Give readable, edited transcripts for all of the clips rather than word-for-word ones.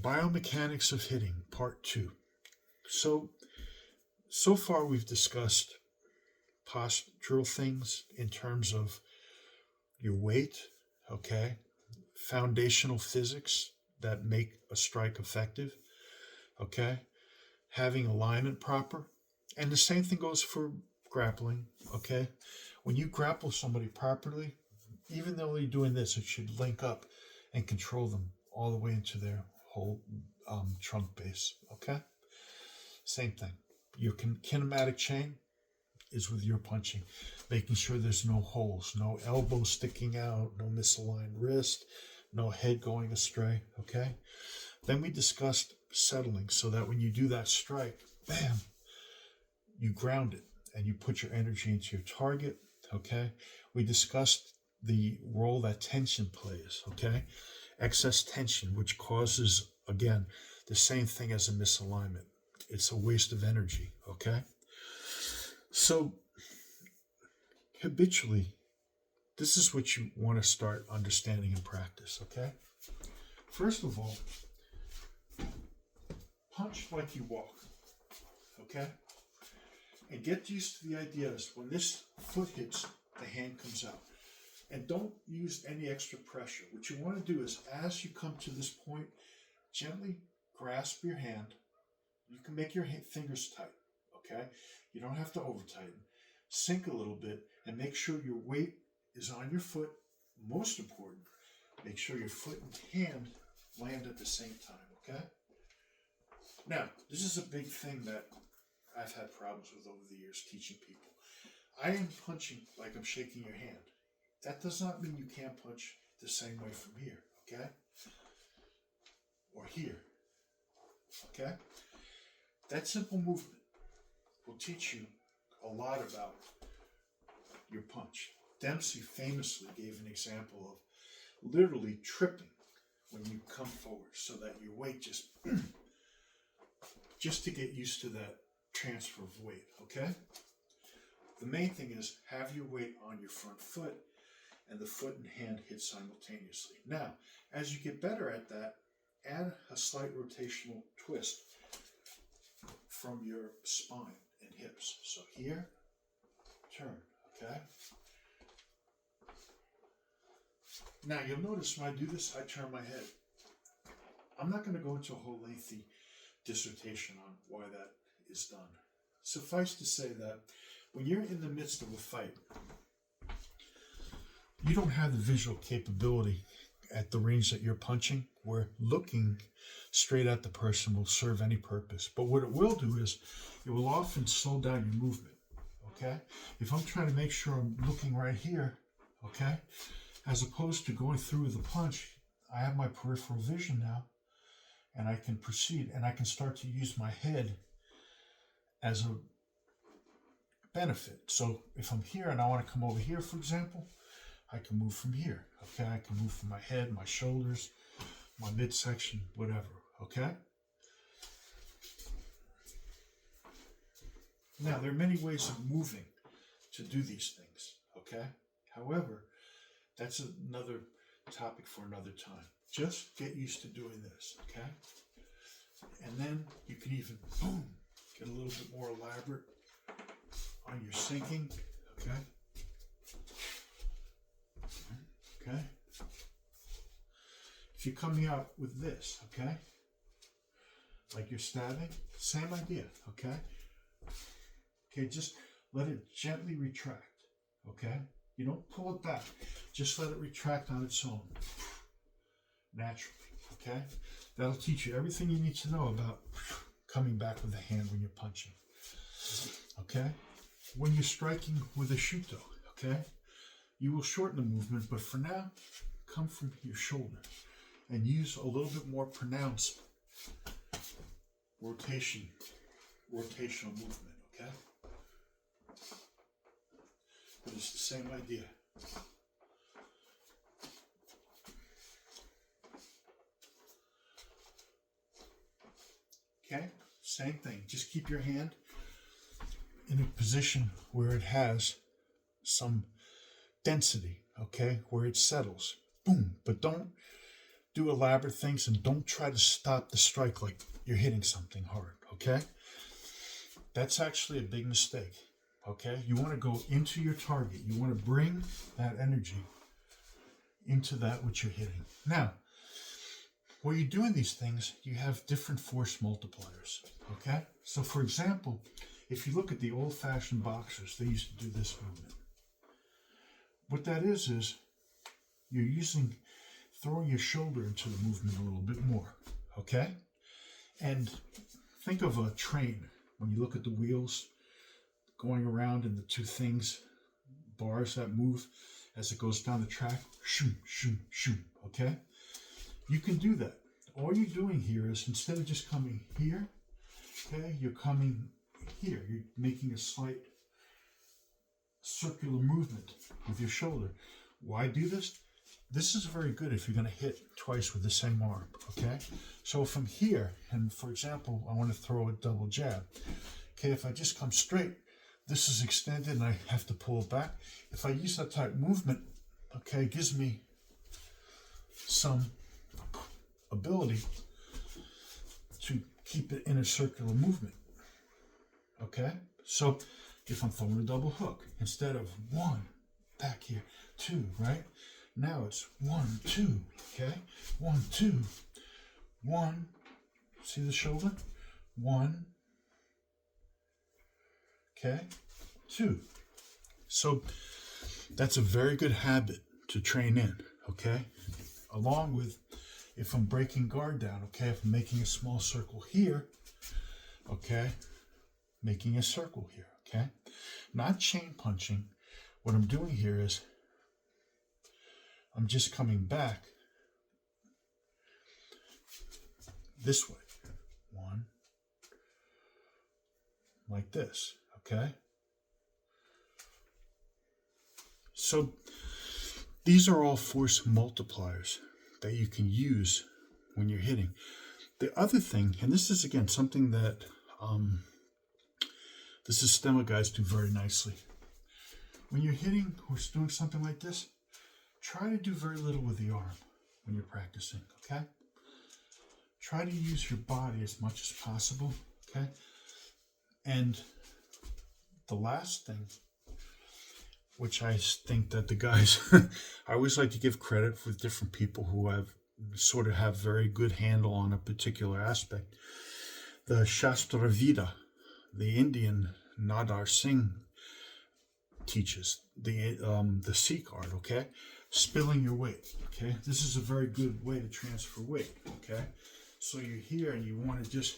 Biomechanics of hitting, part two. So far we've discussed postural things in terms of your weight, okay, foundational physics that make a strike effective, okay, having alignment proper, and the same thing goes for grappling, okay. When you grapple somebody properly, even though they're doing this, it should link up and control them all the way into their whole trunk base, okay. Same thing. Your kinematic chain is with your punching, making sure there's no holes, no elbow sticking out, no misaligned wrist, no head going astray, okay? Then we discussed settling so that when you do that strike, bam, you ground it and you put your energy into your target, okay? We discussed the role that tension plays, okay? Excess tension, which causes, again, the same thing as a misalignment. It's a waste of energy, okay? So, habitually, this is what you want to start understanding in practice, okay? First of all, punch like you walk, okay? And get used to the idea is when this foot hits, the hand comes out. And don't use any extra pressure. What you want to do is, as you come to this point, gently grasp your hand. You can make your fingers tight, okay? You don't have to over tighten. Sink a little bit and make sure your weight is on your foot. Most important, make sure your foot and hand land at the same time, okay? Now, this is a big thing that I've had problems with over the years teaching people. I am punching like I'm shaking your hand. That does not mean you can't punch the same way from here, okay? Or here, okay? That simple movement will teach you a lot about your punch. Dempsey famously gave an example of literally tripping when you come forward so that your weight just to get used to that transfer of weight, okay? The main thing is have your weight on your front foot and the foot and hand hit simultaneously. Now, as you get better at that, add a slight rotational twist from your spine and hips. So here, turn, okay? Now you'll notice when I do this, I turn my head. I'm not going to go into a whole lengthy dissertation on why that is done. Suffice to say that when you're in the midst of a fight, you don't have the visual capability at the range that you're punching where looking straight at the person will serve any purpose. But what it will do is it will often slow down your movement, okay? If I'm trying to make sure I'm looking right here, okay, as opposed to going through with the punch, I have my peripheral vision now and I can proceed and I can start to use my head as a benefit. So if I'm here and I want to come over here, for example, I can move from here, okay? I can move from my head, my shoulders, my midsection, whatever, okay? Now, there are many ways of moving to do these things, okay? However, that's another topic for another time. Just get used to doing this, okay? And then you can even, boom, get a little bit more elaborate on your sinking, okay? Okay? If you're coming out with this, okay? Like you're stabbing, same idea, okay? Okay, just let it gently retract, okay? You don't pull it back. Just let it retract on its own, naturally, okay? That'll teach you everything you need to know about coming back with the hand when you're punching, okay? When you're striking with a shuto, okay? You will shorten the movement, but for now, come from your shoulder and use a little bit more pronounced rotational movement, okay? But it's the same idea. Okay, same thing. Just keep your hand in a position where it has some density, okay, where it settles. Boom. But don't do elaborate things, and don't try to stop the strike like you're hitting something hard, okay? That's actually a big mistake, okay? You want to go into your target. You want to bring that energy into that which you're hitting. Now, while you're doing these things, you have different force multipliers, okay? So, for example, if you look at the old-fashioned boxers, they used to do this movement. What that is you're throwing your shoulder into the movement a little bit more, okay? And think of a train. When you look at the wheels going around and the two bars that move as it goes down the track, shoom, shoom, shoom, okay? You can do that. All you're doing here is, instead of just coming here, okay, you're coming here. You're making a slight circular movement with your shoulder. Why do this? This is very good if you're going to hit twice with the same arm, okay? So from here, and for example, I want to throw a double jab. Okay, if I just come straight, this is extended and I have to pull it back. If I use that type of movement, okay, it gives me some ability to keep it in a circular movement, okay? So if I'm throwing a double hook, instead of one, back here, two, right? Now it's 1, 2, okay? 1, 2, 1. See the shoulder? 1, okay? 2. So that's a very good habit to train in, okay? Along with, if I'm breaking guard down, okay? If I'm making a small circle here, okay? Making a circle here, okay? Not chain punching. What I'm doing here is I'm just coming back this way. 1, like this, okay? So these are all force multipliers that you can use when you're hitting. The other thing, and this is again something that the Systema guys do very nicely. When you're hitting or doing something like this, try to do very little with the arm when you're practicing, okay? Try to use your body as much as possible, okay? And the last thing, which I think that the guys, I always like to give credit for different people who have very good handle on a particular aspect. The Shastra Vida, the Indian Nadar Singh teaches, the Sikh art, okay? Spilling your weight, okay? This is a very good way to transfer weight, okay? So you're here and you want to just,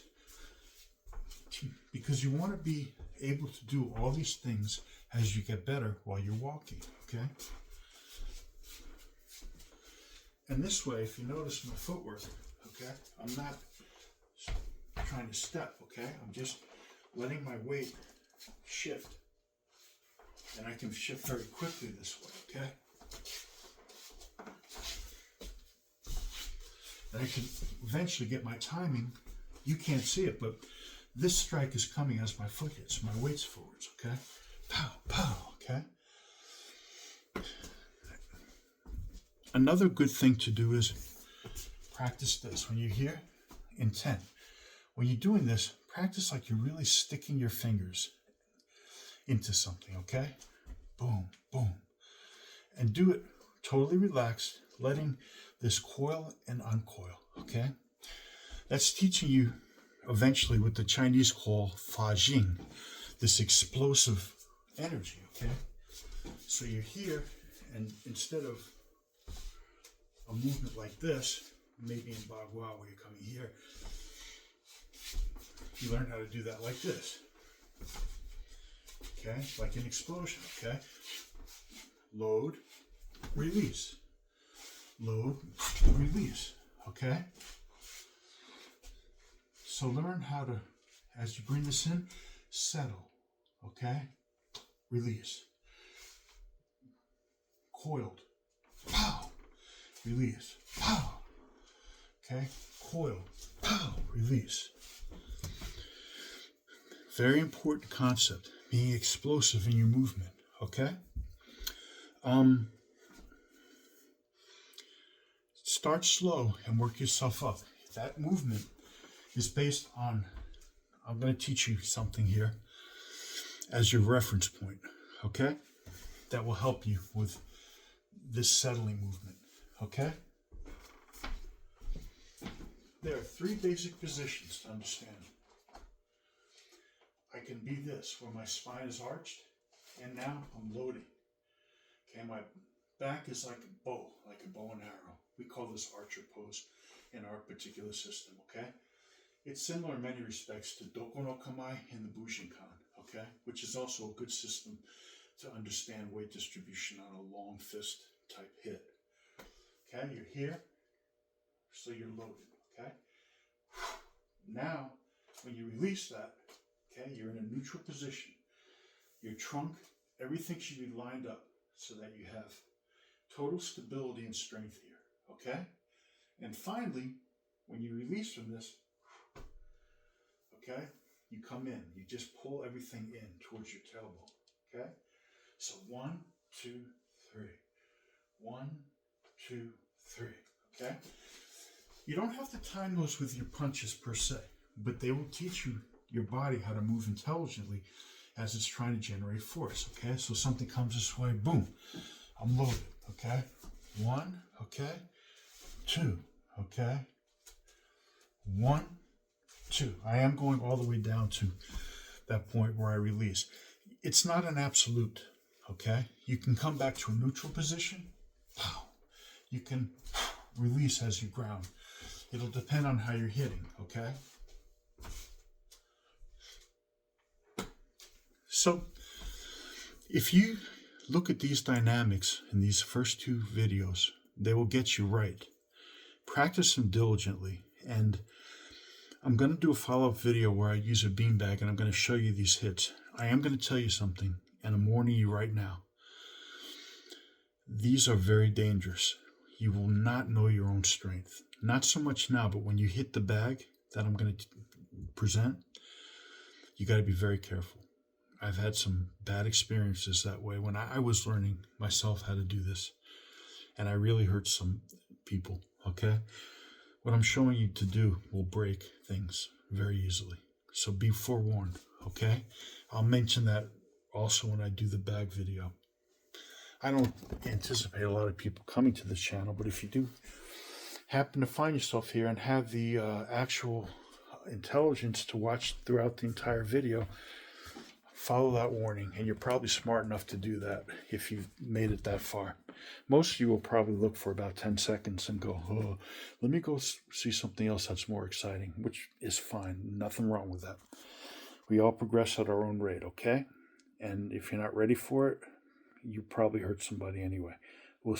because you want to be able to do all these things as you get better while you're walking, okay? And this way, if you notice my footwork, okay, I'm not trying to step, okay? I'm just letting my weight shift. And I can shift very quickly this way, okay? And I can eventually get my timing. You can't see it, but this strike is coming as my foot hits. My weight's forwards, okay? Pow, pow, okay? Another good thing to do is practice this. When you're here, intent. When you're doing this, practice like you're really sticking your fingers into something, okay? Boom, boom. And do it totally relaxed, letting this coil and uncoil, okay? That's teaching you eventually what the Chinese call fa jing, this explosive energy, okay? So you're here, and instead of a movement like this, maybe in Bagua where you're coming here, you learn how to do that like this, okay? Like an explosion, okay? Load, release. Load, release, okay? So learn how to, as you bring this in, settle, okay? Release. Coiled, pow, release, pow, okay? Coiled, pow, release. Very important concept, being explosive in your movement, okay? Start slow and work yourself up. That movement is based on, I'm going to teach you something here as your reference point, okay? That will help you with this settling movement, okay? There are 3 basic positions to understand. I can be this, where my spine is arched, and now I'm loading. Okay, my back is like a bow and arrow. We call this archer pose in our particular system, okay? It's similar in many respects to Doko no Kamae in the Bujinkan, okay? Which is also a good system to understand weight distribution on a long fist type hit. Okay, you're here, so you're loaded, okay? Now, when you release that, okay, you're in a neutral position. Your trunk, everything should be lined up so that you have total stability and strength here, okay? And finally, when you release from this, okay, you come in. You just pull everything in towards your tailbone, okay? So 1, 2, 3. 1, 2, 3, okay? You don't have to time those with your punches per se, but they will teach you your body how to move intelligently as it's trying to generate force, okay? So something comes this way, boom, I'm loaded, okay? 1, okay? 2, okay? 1, 2. I am going all the way down to that point where I release. It's not an absolute, okay? You can come back to a neutral position. You can release as you ground. It'll depend on how you're hitting, okay? So, if you look at these dynamics in these first 2 videos, they will get you right. Practice them diligently, and I'm going to do a follow-up video where I use a beanbag and I'm going to show you these hits. I am going to tell you something, and I'm warning you right now. These are very dangerous. You will not know your own strength. Not so much now, but when you hit the bag that I'm going to present, you got to be very careful. I've had some bad experiences that way when I was learning myself how to do this, and I really hurt some people, okay? What I'm showing you to do will break things very easily. So be forewarned, okay? I'll mention that also when I do the bag video. I don't anticipate a lot of people coming to this channel, but if you do happen to find yourself here and have the actual intelligence to watch throughout the entire video, follow that warning, and you're probably smart enough to do that if you've made it that far. Most of you will probably look for about 10 seconds and go, oh, let me go see something else that's more exciting, which is fine. Nothing wrong with that. We all progress at our own rate, okay? And if you're not ready for it, you probably hurt somebody anyway. We'll